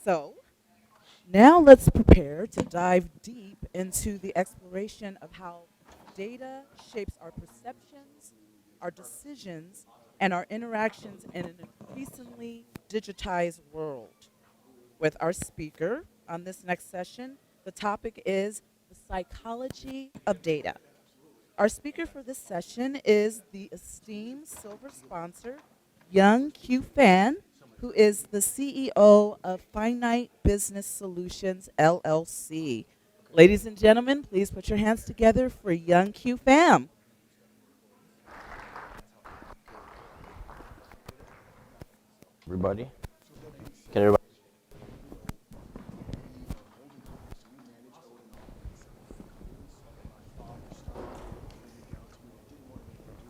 So now let's prepare to dive deep into the exploration of how data shapes our perceptions, our decisions, and our interactions in an increasingly digitized world. With our speaker on this next session, the topic is the psychology of data. Our speaker for this session is the esteemed silver sponsor, Young Q Fan, who is the CEO of Finite Business Solutions, LLC. Ladies and gentlemen, please put your hands together for Young Q Fam. Everybody? Can everybody?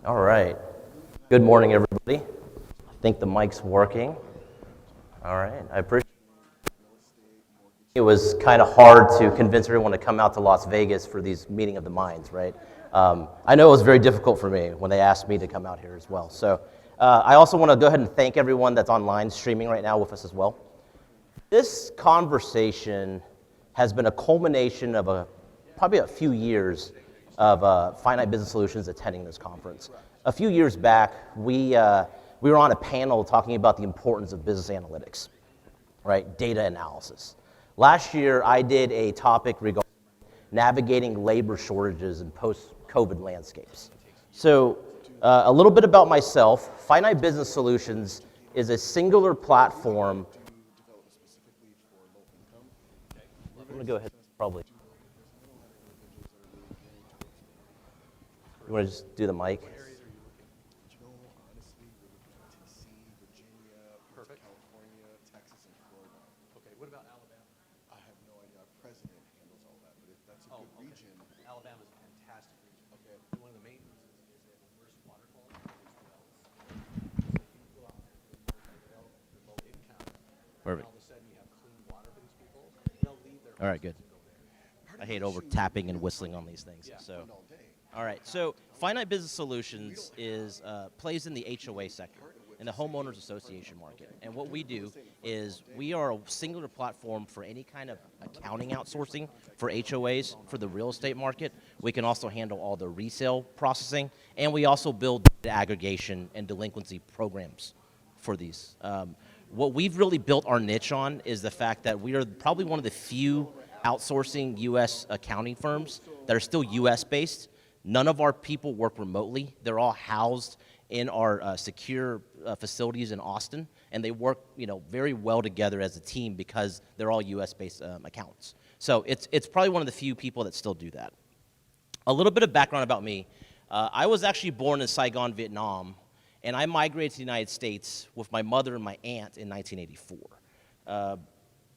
All right. Good morning, everybody. I think the mic's working. All right. I appreciate it. It was kind of hard to convince everyone to come out to Las Vegas for these meeting of the minds, right? I know it was very difficult for me when they asked me to come out here as well. So I also want to go ahead and thank everyone that's online streaming right now with us as well. This conversation has been a culmination of probably a few years of Finite Business Solutions attending this conference. A few years back, we were on a panel talking about the importance of business analytics, right? Data analysis. Last year, I did a topic regarding navigating labor shortages in post-COVID landscapes. So a little bit about myself. Finite Business Solutions is a singular platform. I'm going to go ahead, probably. You want to just do the mic? Perfect. All right, good. I hate over tapping and whistling on these things. So, all right. So, Finite Business Solutions plays in the HOA sector, in the homeowners association market. And what we do is we are a singular platform for any kind of accounting outsourcing for HOAs for the real estate market. We can also handle all the resale processing, and we also build the aggregation and delinquency programs for these. What we've really built our niche on is the fact that we are probably one of the few outsourcing U.S. accounting firms that are still U.S. based. None of our people work remotely. They're all housed in our secure facilities in Austin, and they work, very well together as a team because they're all U.S. based accountants. So it's probably one of the few people that still do that. A little bit of background about me. I was actually born in Saigon, Vietnam, and I migrated to the United States with my mother and my aunt in 1984.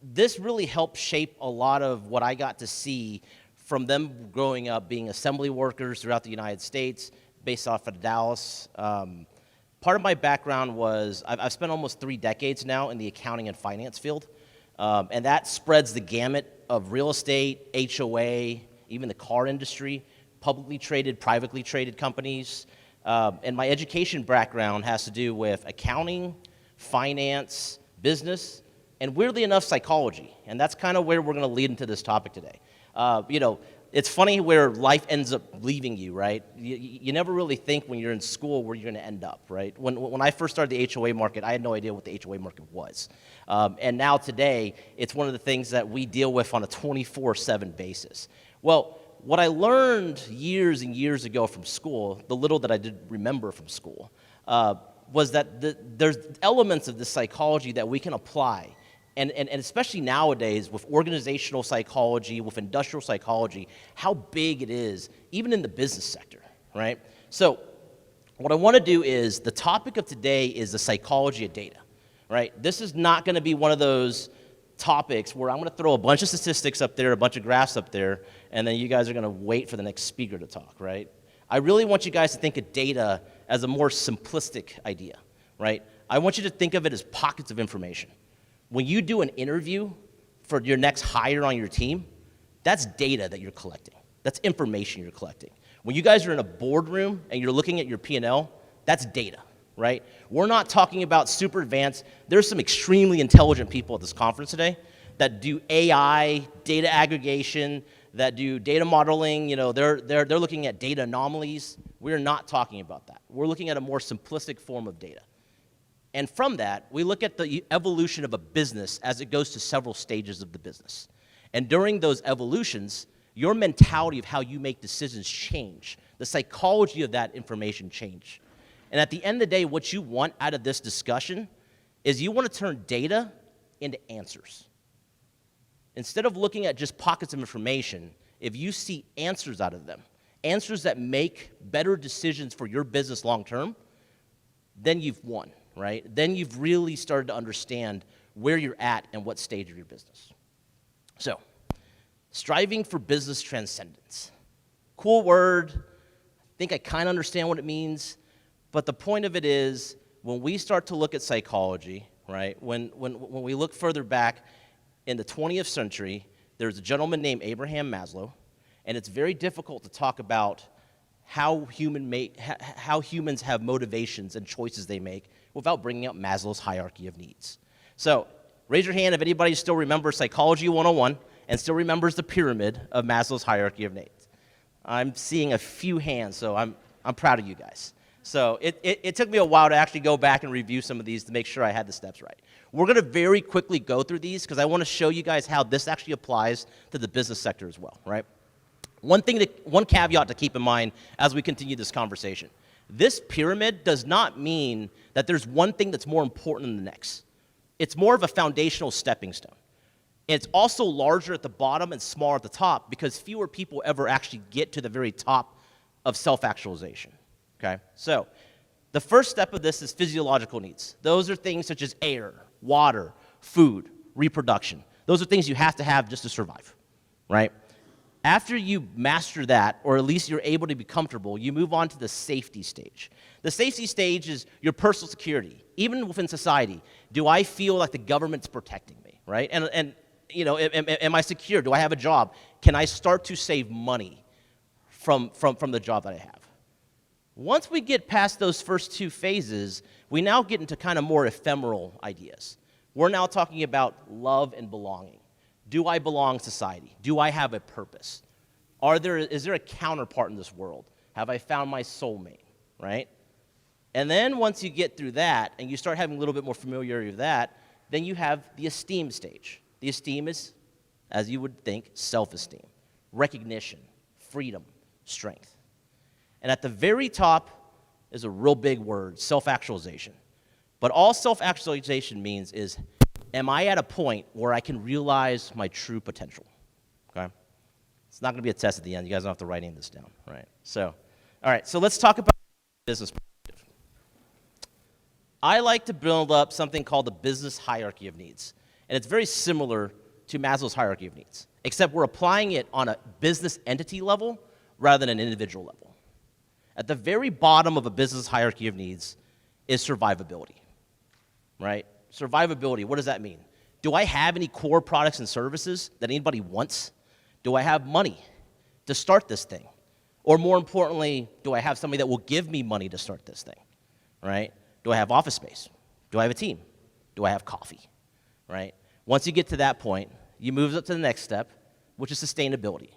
This really helped shape a lot of what I got to see from them growing up being assembly workers throughout the United States, based off of Dallas. Part of my background was I've spent almost 3 decades now in the accounting and finance field, and that spreads the gamut of real estate, HOA, even the car industry, publicly traded, privately traded companies. And my education background has to do with accounting, finance, business, and weirdly enough, psychology. And that's kind of where we're going to lead into this topic today. It's funny where life ends up leaving you, right? You never really think when you're in school where you're going to end up, right? When I first started the HOA market, I had no idea what the HOA market was. And now today, it's one of the things that we deal with on a 24/7 basis. Well, what I learned years and years ago from school, the little that I did remember from school, was that there's elements of this psychology that we can apply. And especially nowadays with organizational psychology, with industrial psychology, how big it is, even in the business sector, right? So what I want to do is, the topic of today is the psychology of data, right? This is not going to be one of those topics where I'm going to throw a bunch of statistics up there, a bunch of graphs up there, and then you guys are going to wait for the next speaker to talk, right? I really want you guys to think of data as a more simplistic idea, right? I want you to think of it as pockets of information. When you do an interview for your next hire on your team, that's data that you're collecting. That's information you're collecting. When you guys are in a boardroom and you're looking at your P&L, that's data, right? We're not talking about super advanced. There's some extremely intelligent people at this conference today that do AI, data aggregation, that do data modeling. You know, they're looking at data anomalies. We're not talking about that. We're looking at a more simplistic form of data. And from that, we look at the evolution of a business as it goes to several stages of the business. And during those evolutions, your mentality of how you make decisions change. The psychology of that information change. And at the end of the day, what you want out of this discussion is you want to turn data into answers. Instead of looking at just pockets of information, if you see answers out of them, answers that make better decisions for your business long term, then you've won, right? Then you've really started to understand where you're at and what stage of your business. So, striving for business transcendence. Cool word. I think I kind of understand what it means. But the point of it is, when we start to look at psychology, right, when we look further back in the 20th century, there's a gentleman named Abraham Maslow, and it's very difficult to talk about how humans have motivations and choices they make without bringing up Maslow's hierarchy of needs. So, raise your hand if anybody still remembers Psychology 101 and still remembers the pyramid of Maslow's hierarchy of needs. I'm seeing a few hands, so I'm proud of you guys. So it took me a while to actually go back and review some of these to make sure I had the steps right. We're going to very quickly go through these because I want to show you guys how this actually applies to the business sector as well, right? One caveat to keep in mind as we continue this conversation. This pyramid does not mean that there's one thing that's more important than the next. It's more of a foundational stepping stone. It's also larger at the bottom and smaller at the top because fewer people ever actually get to the very top of self-actualization. Okay, so the first step of this is physiological needs. Those are things such as air, water, food, reproduction. Those are things you have to have just to survive, right? After you master that, or at least you're able to be comfortable, you move on to the safety stage. The safety stage is your personal security. Even within society, do I feel like the government's protecting me, right? And you know, am I secure? Do I have a job? Can I start to save money from the job that I have? Once we get past those first two phases, we now get into kind of more ephemeral ideas. We're now talking about love and belonging. Do I belong to society? Do I have a purpose? Is there a counterpart in this world? Have I found my soulmate, right? And then once you get through that and you start having a little bit more familiarity with that, then you have the esteem stage. The esteem is, as you would think, self-esteem, recognition, freedom, strength. And at the very top is a real big word, self-actualization. But all self-actualization means is, am I at a point where I can realize my true potential? Okay? It's not going to be a test at the end. You guys don't have to write any of this down, right? So, all right, so let's talk about business perspective. I like to build up something called the business hierarchy of needs. And it's very similar to Maslow's hierarchy of needs, except we're applying it on a business entity level rather than an individual level. At the very bottom of a business hierarchy of needs is survivability, right? Survivability, what does that mean? Do I have any core products and services that anybody wants? Do I have money to start this thing? Or more importantly, do I have somebody that will give me money to start this thing, right? Do I have office space? Do I have a team? Do I have coffee, right? Once you get to that point, you move up to the next step, which is sustainability.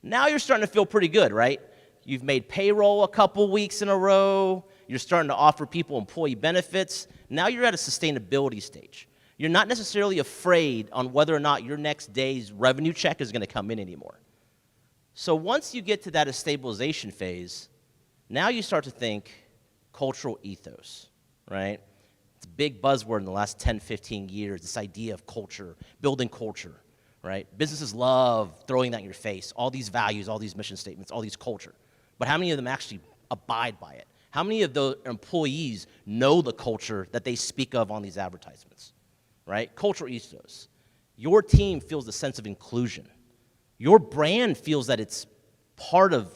Now you're starting to feel pretty good, right? You've made payroll a couple weeks in a row. You're starting to offer people employee benefits. Now you're at a sustainability stage. You're not necessarily afraid on whether or not your next day's revenue check is going to come in anymore. So once you get to that stabilization phase, now you start to think cultural ethos, right? It's a big buzzword in the last 10, 15 years, this idea of culture, building culture, right? Businesses love throwing that in your face, all these values, all these mission statements, all these culture. But how many of them actually abide by it? How many of the employees know the culture that they speak of on these advertisements, right? Cultural ethos. Your team feels the sense of inclusion. Your brand feels that it's part of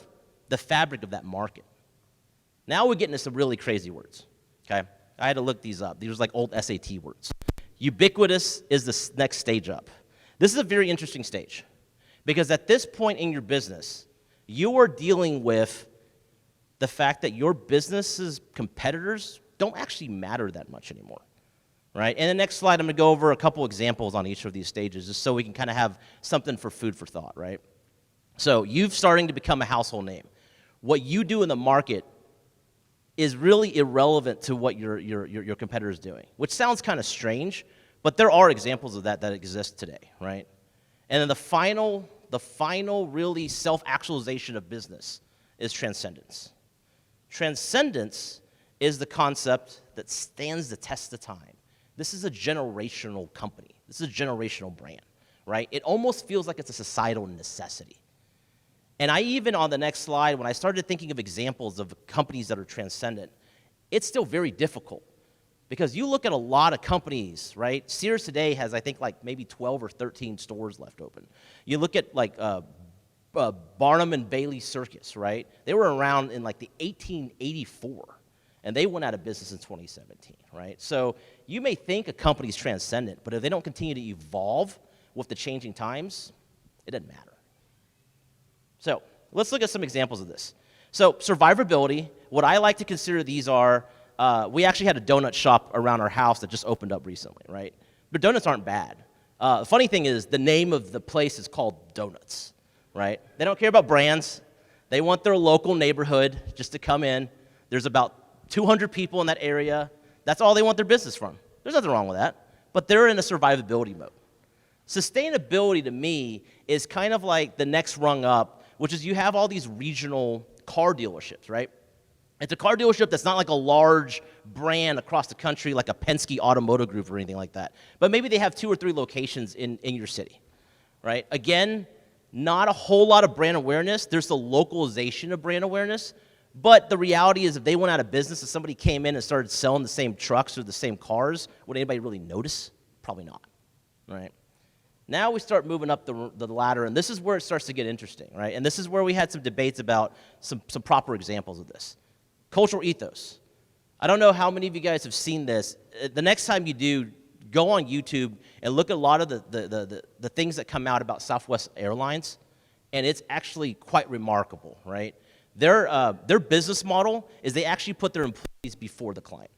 the fabric of that market. Now we're getting into some really crazy words, okay? I had to look these up. These are like old SAT words. Ubiquitous is the next stage up. This is a very interesting stage because at this point in your business, you are dealing with the fact that your business's competitors don't actually matter that much anymore, right? And the next slide, I'm going to go over a couple examples on each of these stages just so we can kind of have something for food for thought, right? So you've starting to become a household name. What you do in the market is really irrelevant to what your competitor is doing, which sounds kind of strange, but there are examples of that exist today, right? And then the final really self-actualization of business is transcendence. Transcendence is the concept that stands the test of time. This is a generational company. This is a generational brand, right? It almost feels like it's a societal necessity. And I even, on the next slide, when I started thinking of examples of companies that are transcendent, it's still very difficult. Because you look at a lot of companies, right? Sears today has, I think, like maybe 12 or 13 stores left open. You look at like Barnum and Bailey Circus, right? They were around in like the 1884, and they went out of business in 2017, right? So you may think a company's transcendent, but if they don't continue to evolve with the changing times, it doesn't matter. So let's look at some examples of this. So survivability, what I like to consider these are, we actually had a donut shop around our house that just opened up recently, right? But donuts aren't bad. The funny thing is the name of the place is called Donuts, right? They don't care about brands. They want their local neighborhood just to come in. There's about 200 people in that area. That's all they want their business from. There's nothing wrong with that. But they're in a survivability mode. Sustainability to me is kind of like the next rung up, which is you have all these regional car dealerships, right? It's a car dealership that's not like a large brand across the country like a Penske Automotive Group or anything like that. But maybe they have 2 or 3 locations in your city, right? Again, not a whole lot of brand awareness. There's the localization of brand awareness. But the reality is if they went out of business and somebody came in and started selling the same trucks or the same cars, would anybody really notice? Probably not, right? Now we start moving up the ladder, and this is where it starts to get interesting, right? And this is where we had some debates about some proper examples of this. Cultural ethos. I don't know how many of you guys have seen this. The next time you do, go on YouTube and look at a lot of the things that come out about Southwest Airlines, and it's actually quite remarkable, right? Their business model is they actually put their employees before the client,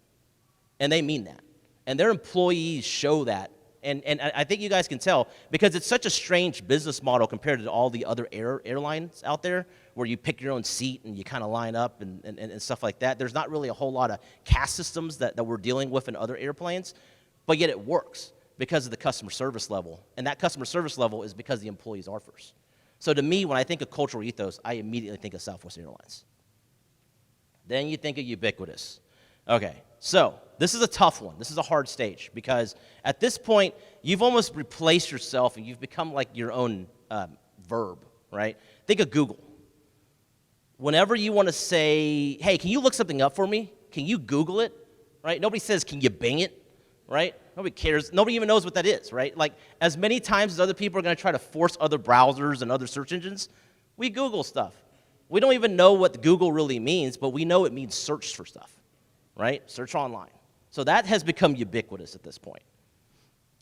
and they mean that. And their employees show that. And I think you guys can tell, because it's such a strange business model compared to all the other airlines out there, where you pick your own seat and you kind of line up and stuff like that. There's not really a whole lot of caste systems that we're dealing with in other airplanes, but yet it works because of the customer service level. And that customer service level is because the employees are first. So to me, when I think of cultural ethos, I immediately think of Southwest Airlines. Then you think of ubiquitous. Okay, so this is a tough one. This is a hard stage because at this point, you've almost replaced yourself and you've become like your own verb, right? Think of Google. Whenever you want to say, hey, can you look something up for me? Can you Google it, right? Nobody says, can you Bing it, right? Nobody cares. Nobody even knows what that is, right? Like, as many times as other people are going to try to force other browsers and other search engines, we Google stuff. We don't even know what Google really means, but we know it means search for stuff. Right? Search online. So that has become ubiquitous at this point.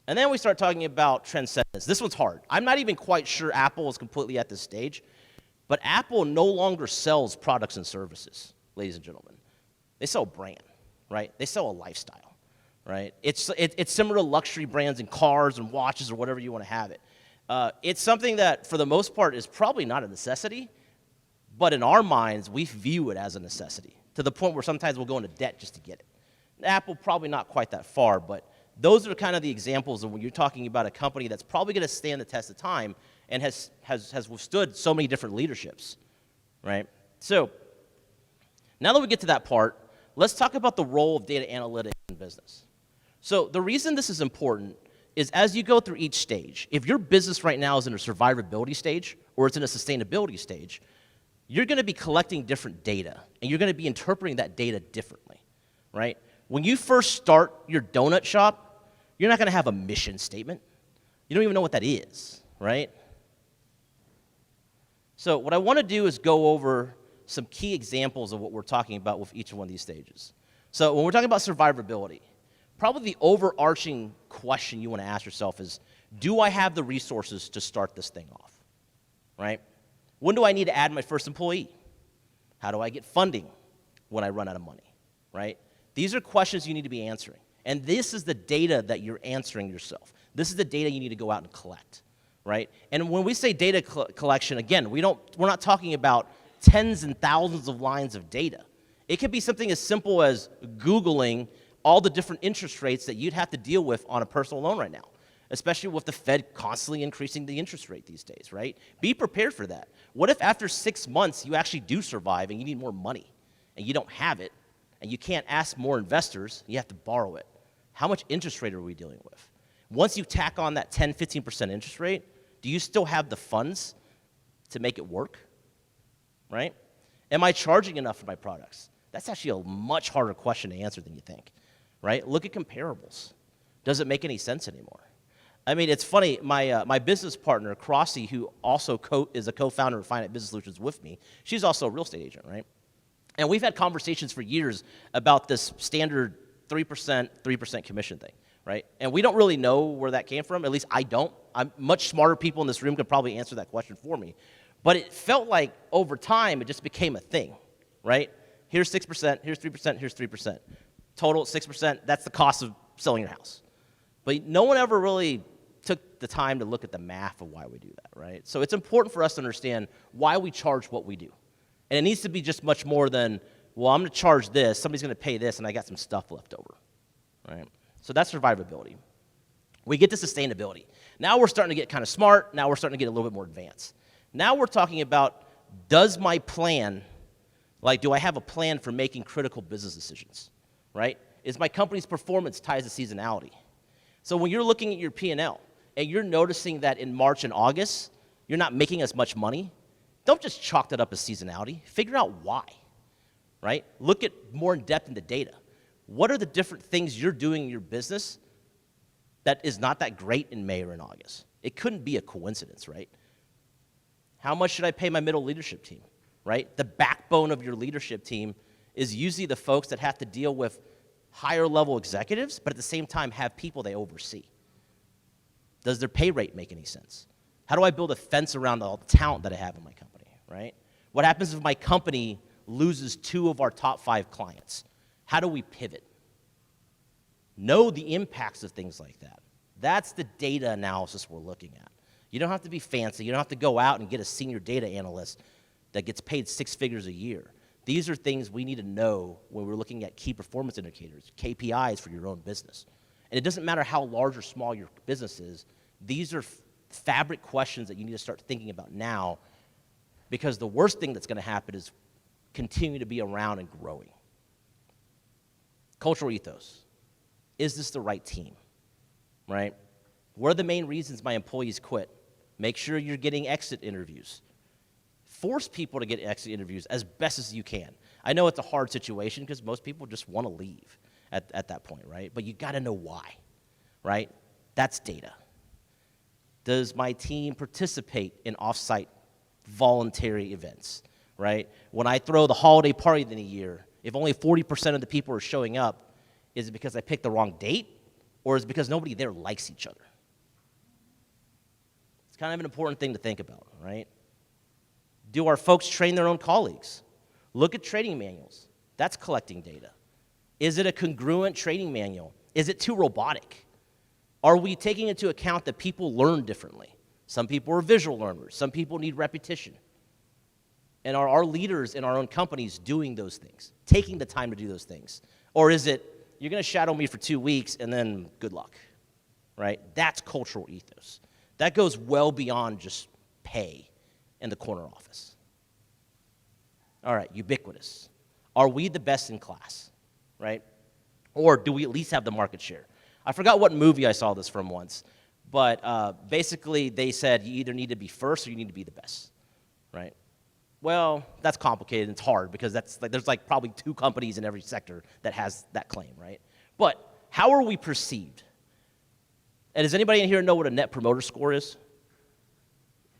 And then we start talking about transcendence. This one's hard. I'm not even quite sure Apple is completely at this stage, but Apple no longer sells products and services, ladies and gentlemen. They sell brand, right? They sell a lifestyle, right? It's similar to luxury brands and cars and watches or whatever you want to have it. It's something that, for the most part, is probably not a necessity, but in our minds, we view it as a necessity, to the point where sometimes we'll go into debt just to get it. Apple, probably not quite that far, but those are kind of the examples of when you're talking about a company that's probably going to stand the test of time and has withstood so many different leaderships, right? So now that we get to that part, let's talk about the role of data analytics in business. So the reason this is important is as you go through each stage, if your business right now is in a survivability stage or it's in a sustainability stage, you're going to be collecting different data, and you're going to be interpreting that data differently, right? When you first start your donut shop, you're not going to have a mission statement. You don't even know what that is, right? So what I want to do is go over some key examples of what we're talking about with each one of these stages. So when we're talking about survivability, probably the overarching question you want to ask yourself is, do I have the resources to start this thing off, right? When do I need to add my first employee? How do I get funding when I run out of money, right? These are questions you need to be answering. And this is the data that you're answering yourself. This is the data you need to go out and collect, right? And when we say data collection, again, we're not talking about tens and thousands of lines of data. It could be something as simple as Googling all the different interest rates that you'd have to deal with on a personal loan right now, especially with the Fed constantly increasing the interest rate these days, right? Be prepared for that. What if after 6 months you actually do survive and you need more money and you don't have it and you can't ask more investors, you have to borrow it? How much interest rate are we dealing with? Once you tack on that 10, 15% interest rate, do you still have the funds to make it work, right? Am I charging enough for my products? That's actually a much harder question to answer than you think, right? Look at comparables. Does it make any sense anymore? I mean, it's funny, my business partner, Crossy, who also is a co-founder of FINITE Business Solutions with me, she's also a real estate agent, right? And we've had conversations for years about this standard 3% commission thing, right? And we don't really know where that came from, at least I don't. Much smarter people in this room could probably answer that question for me. But it felt like over time, it just became a thing, right? Here's 6%, here's 3%, here's 3%. Total 6%, that's the cost of selling your house. But no one ever really took the time to look at the math of why we do that, right? So it's important for us to understand why we charge what we do. And it needs to be just much more than, well, I'm going to charge this, somebody's going to pay this, and I got some stuff left over, right? So that's survivability. We get to sustainability. Now we're starting to get kind of smart. Now we're starting to get a little bit more advanced. Now we're talking about, does my plan, like, do I have a plan for making critical business decisions, right? Is my company's performance tied to seasonality? So when you're looking at your P&L and you're noticing that in March and August, you're not making as much money, don't just chalk that up as seasonality. Figure out why, right? Look at more in depth into data. What are the different things you're doing in your business that is not that great in May or in August? It couldn't be a coincidence, right? How much should I pay my middle leadership team, right? The backbone of your leadership team is usually the folks that have to deal with higher level executives, but at the same time have people they oversee. Does their pay rate make any sense? How do I build a fence around all the talent that I have in my company, right? What happens if my company loses 2 of our top 5 clients? How do we pivot? Know the impacts of things like that. That's the data analysis we're looking at. You don't have to be fancy. You don't have to go out and get a senior data analyst that gets paid 6 figures a year. These are things we need to know when we're looking at key performance indicators, KPIs for your own business. And it doesn't matter how large or small your business is. These are fabric questions that you need to start thinking about now, because the worst thing that's going to happen is continue to be around and growing. Cultural ethos. Is this the right team, right? What are the main reasons my employees quit? Make sure you're getting exit interviews. Force people to get exit interviews as best as you can. I know it's a hard situation because most people just want to leave at that point, right? But you got to know why, right? That's data. Does my team participate in off-site voluntary events, right? When I throw the holiday party in a year, if only 40% of the people are showing up, is it because I picked the wrong date, or is it because nobody there likes each other? It's kind of an important thing to think about, right? Do our folks train their own colleagues? Look at training manuals. That's collecting data. Is it a congruent training manual? Is it too robotic? Are we taking into account that people learn differently? Some people are visual learners. Some people need repetition. And are our leaders in our own companies doing those things, taking the time to do those things? Or is it, you're going to shadow me for 2 weeks and then good luck, right? That's cultural ethos. That goes well beyond just pay in the corner office. All right, ubiquitous. Are we the best in class, right? Or do we at least have the market share? I forgot what movie I saw this from once, but basically they said you either need to be first or you need to be the best, right? Well, that's complicated and it's hard because there's probably 2 companies in every sector that has that claim, right? But how are we perceived? And does anybody in here know what a net promoter score is?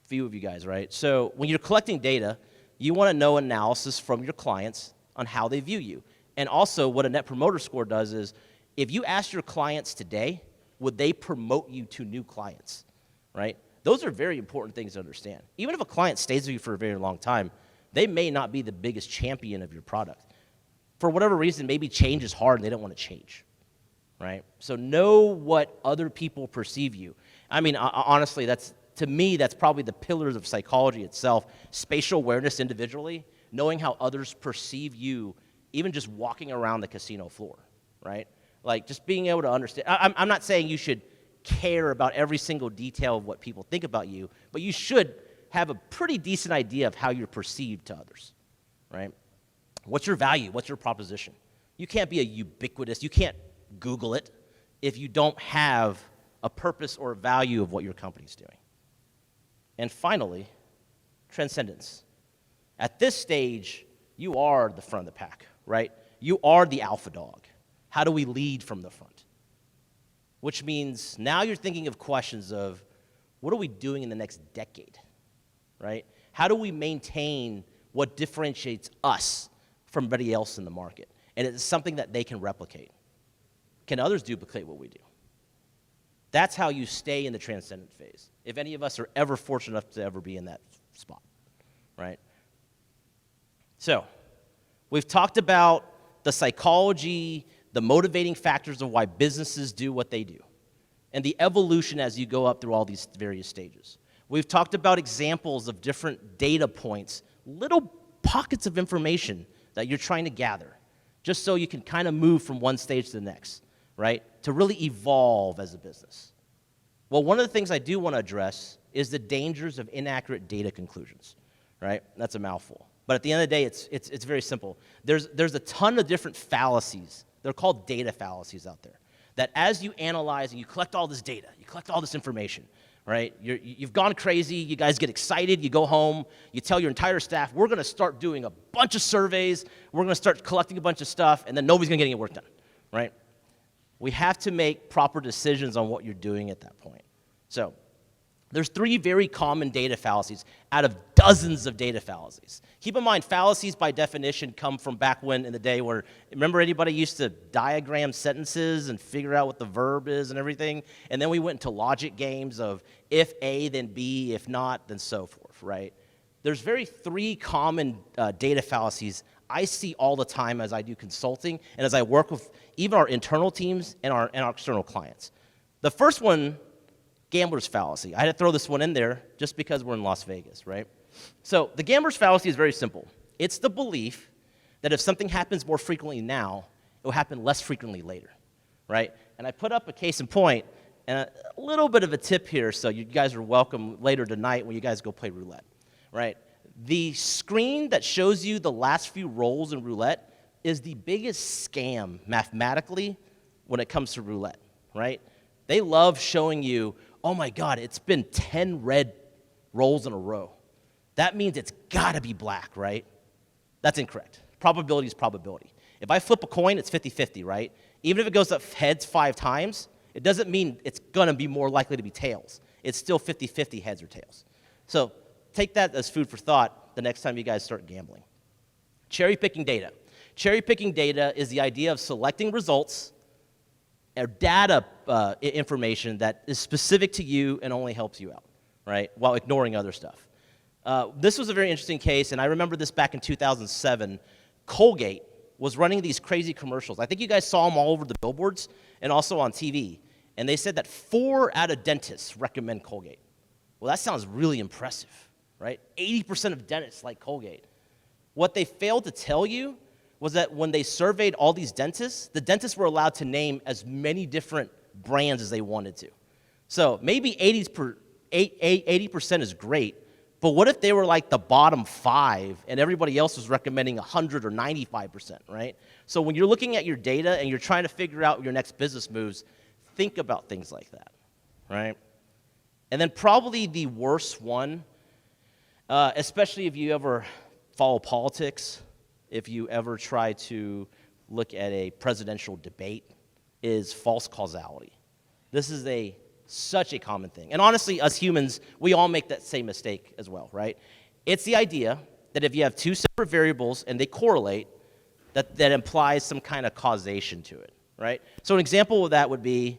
Few of you guys, right? So when you're collecting data, you want to know analysis from your clients on how they view you. And also what a net promoter score does is, if you ask your clients today, would they promote you to new clients, right? Those are very important things to understand. Even if a client stays with you for a very long time, they may not be the biggest champion of your product. for whatever reason, maybe change is hard and they don't want to change, right? So know what other people perceive you. I mean, honestly, to me, that's probably the pillars of psychology itself. Spatial awareness individually, knowing how others perceive you, even just walking around the casino floor, right? Like, just being able to understand. I'm not saying you should care about every single detail of what people think about you, but you should have a pretty decent idea of how you're perceived to others, right? What's your value? What's your proposition? You can't be a ubiquitous, you can't Google it if you don't have a purpose or a value of what your company's doing. And finally, transcendence. At this stage, you are the front of the pack, right? You are the alpha dog. How do we lead from the front? Which means now you're thinking of questions of, what are we doing in the next decade, right? How do we maintain what differentiates us from everybody else in the market? And it's something that they can replicate. Can others duplicate what we do? That's how you stay in the transcendent phase, if any of us are ever fortunate enough to ever be in that spot, right? So, we've talked about the psychology, the motivating factors of why businesses do what they do, and the evolution as you go up through all these various stages. We've talked about examples of different data points, little pockets of information that you're trying to gather, just so you can kind of move from one stage to the next, right? To really evolve as a business. Well, one of the things I do want to address is the dangers of inaccurate data conclusions, right? That's a mouthful. But at the end of the day, it's very simple. There's a ton of different fallacies. They're called data fallacies out there. That as you analyze and you collect all this data, you collect all this information, right? You've gone crazy, you guys get excited, you go home, you tell your entire staff, we're going to start doing a bunch of surveys, we're going to start collecting a bunch of stuff, and then nobody's going to get any work done, right? We have to make proper decisions on what you're doing at that point. So, there's 3 very common data fallacies out of dozens of data fallacies. Keep in mind, fallacies by definition come from back when in the day where, remember anybody used to diagram sentences and figure out what the verb is and everything? And then we went into logic games of if A, then B, if not, then so forth, right? There's 3 common data fallacies I see all the time as I do consulting and as I work with even our internal teams and our external clients. The first one, gambler's fallacy. I had to throw this one in there just because we're in Las Vegas, right? So the gambler's fallacy is very simple. It's the belief that if something happens more frequently now, it will happen less frequently later, right? And I put up a case in point and a little bit of a tip here, so you guys are welcome later tonight when you guys go play roulette, right? The screen that shows you the last few rolls in roulette is the biggest scam mathematically when it comes to roulette, right? They love showing you, oh my God, it's been 10 red rolls in a row. That means it's gotta be black, right? That's incorrect. Probability is probability. If I flip a coin, it's 50-50, right? Even if it goes up heads 5 times, it doesn't mean it's gonna be more likely to be tails. It's still 50-50 heads or tails. So take that as food for thought the next time you guys start gambling. Cherry-picking data. Cherry-picking data is the idea of selecting results or data information that is specific to you and only helps you out, right, while ignoring other stuff. This was a very interesting case, and I remember this back in 2007. Colgate was running these crazy commercials. I think you guys saw them all over the billboards and also on TV, and they said that 4 out of dentists recommend Colgate. Well, that sounds really impressive, right? 80% of dentists like Colgate. What they failed to tell you was that when they surveyed all these dentists, the dentists were allowed to name as many different brands as they wanted to. So maybe 80% is great, but what if they were like the bottom 5 and everybody else was recommending 100 or 95%, right? So when you're looking at your data and you're trying to figure out your next business moves, think about things like that, right? And then probably the worst one, especially if you ever follow politics, if you ever try to look at a presidential debate, is false causality. This is such a common thing. And honestly, us humans, we all make that same mistake as well, right? It's the idea that if you have 2 separate variables and they correlate, that implies some kind of causation to it, right? So an example of that would be,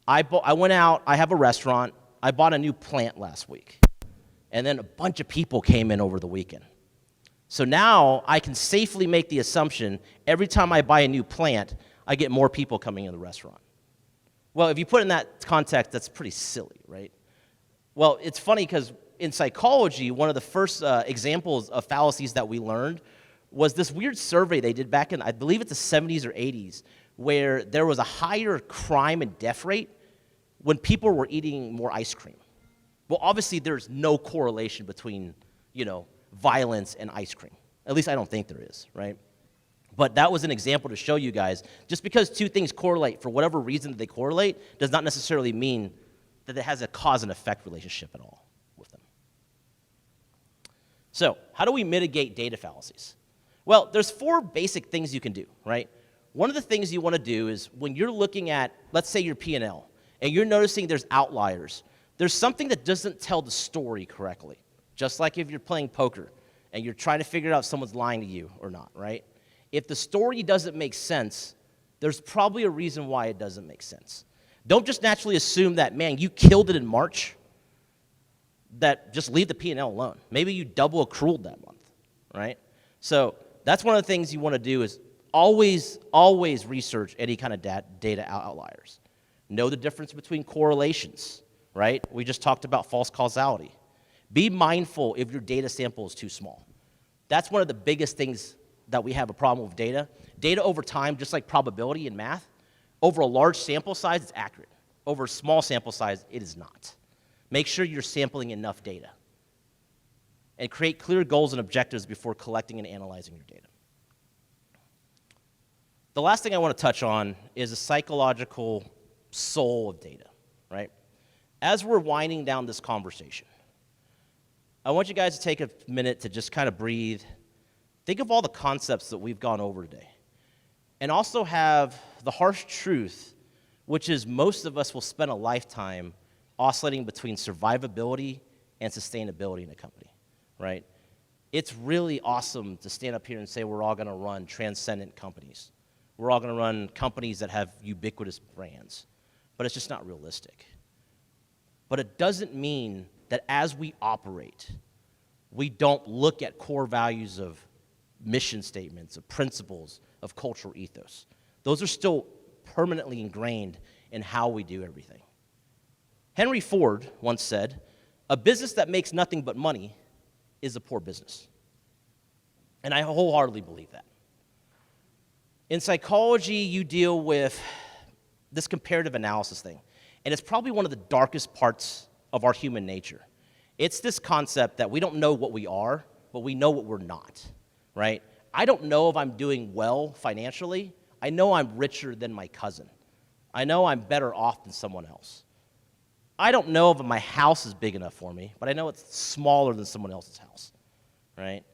I went out, I have a restaurant, I bought a new plant last week, and then a bunch of people came in over the weekend. So now I can safely make the assumption every time I buy a new plant, I get more people coming in the restaurant. Well, if you put it in that context, that's pretty silly, right? Well, it's funny because in psychology, one of the first examples of fallacies that we learned was this weird survey they did back in, I believe it's the 70s or 80s, where there was a higher crime and death rate when people were eating more ice cream. Well, obviously, there's no correlation between, violence and ice cream. At least I don't think there is, right? But that was an example to show you guys, just because two things correlate for whatever reason that they correlate does not necessarily mean that it has a cause and effect relationship at all with them. So, how do we mitigate data fallacies? Well, there's 4 basic things you can do, right? One of the things you want to do is when you're looking at, let's say, your P&L, and you're noticing there's outliers, there's something that doesn't tell the story correctly. Just like if you're playing poker and you're trying to figure out if someone's lying to you or not, right? If the story doesn't make sense, there's probably a reason why it doesn't make sense. Don't just naturally assume that, man, you killed it in March, that just leave the P&L alone. Maybe you double accrued that month, right? So that's one of the things you want to do is always research any kind of data outliers. Know the difference between correlations, right? We just talked about false causality. Be mindful if your data sample is too small. That's one of the biggest things that we have a problem with data. Data over time, just like probability in math, over a large sample size, it's accurate. Over a small sample size, it is not. Make sure you're sampling enough data. And create clear goals and objectives before collecting and analyzing your data. The last thing I want to touch on is the psychological soul of data, right? As we're winding down this conversation, I want you guys to take a minute to just kind of breathe. Think of all the concepts that we've gone over today. And also have the harsh truth, which is most of us will spend a lifetime oscillating between survivability and sustainability in a company, right? It's really awesome to stand up here and say we're all going to run transcendent companies. We're all going to run companies that have ubiquitous brands. But it's just not realistic. But it doesn't mean that as we operate, we don't look at core values of mission statements, of principles, of cultural ethos. Those are still permanently ingrained in how we do everything. Henry Ford once said, "A business that makes nothing but money is a poor business." And I wholeheartedly believe that. In psychology, you deal with this comparative analysis thing. And it's probably one of the darkest parts of our human nature. It's this concept that we don't know what we are, but we know what we're not, right? I don't know if I'm doing well financially. I know I'm richer than my cousin. I know I'm better off than someone else. I don't know if my house is big enough for me, but I know it's smaller than someone else's house, right?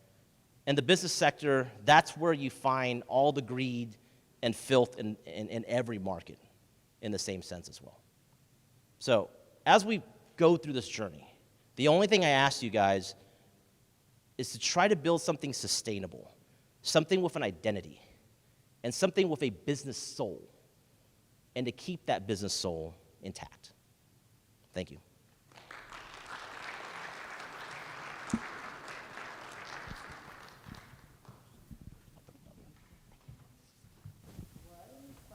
And the business sector, that's where you find all the greed and filth in every market in the same sense as well. So as we go through this journey, the only thing I ask you guys is to try to build something sustainable, something with an identity, and something with a business soul, and to keep that business soul intact. Thank you.